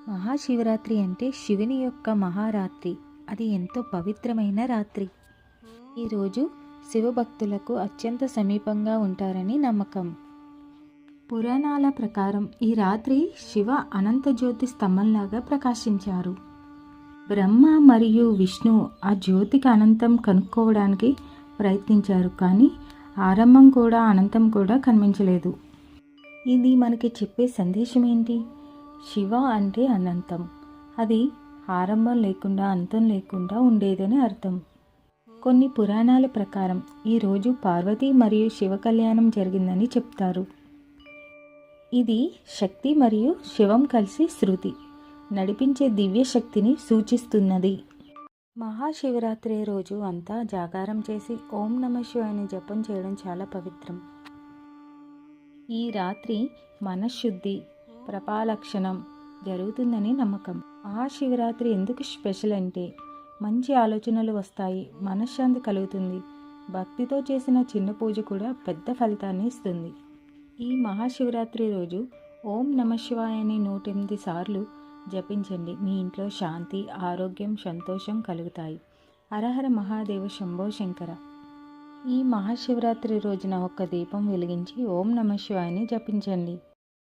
మహాశివరాత్రి అంటే శివుని యొక్క మహారాత్రి. అది ఎంతో పవిత్రమైన రాత్రి. ఈరోజు శివభక్తులకు అత్యంత సమీపంగా ఉంటారని నమ్మకం. పురాణాల ప్రకారం ఈ రాత్రి శివ అనంత జ్యోతి స్తంభంలాగా ప్రకాశించారు. బ్రహ్మ మరియు విష్ణు ఆ జ్యోతికి అనంతం కనుక్కోవడానికి ప్రయత్నించారు, కానీ ఆరంభం కూడా అనంతం కూడా కనిపించలేదు. ఇది మనకి చెప్పే సందేశం ఏంటి? శివ అంటే అనంతం, అది ఆరంభం లేకుండా అంతం లేకుండా ఉండేదని అర్థం. కొన్ని పురాణాల ప్రకారం ఈరోజు పార్వతి మరియు శివ కళ్యాణం జరిగిందని చెప్తారు. ఇది శక్తి మరియు శివం కలిసి శృతి నడిపించే దివ్య శక్తిని సూచిస్తున్నది. మహాశివరాత్రి రోజు అంతా జాగారం చేసి ఓం నమః శివాయ జపం చేయడం చాలా పవిత్రం. ఈ రాత్రి మనశ్శుద్ధి, ప్రపాలక్షణం జరుగుతుందని నమ్మకం. మహాశివరాత్రి ఎందుకు స్పెషల్ అంటే మంచి ఆలోచనలు వస్తాయి, మనశ్శాంతి కలుగుతుంది. భక్తితో చేసిన చిన్న పూజ కూడా పెద్ద ఫలితాన్ని ఇస్తుంది. ఈ మహాశివరాత్రి రోజు ఓం నమః శివాయ అని 108 సార్లు జపించండి. మీ ఇంట్లో శాంతి, ఆరోగ్యం, సంతోషం కలుగుతాయి. హరహర మహాదేవ శంభో శంకర. ఈ మహాశివరాత్రి రోజున ఒక దీపం వెలిగించి ఓం నమః శివాయని జపించండి.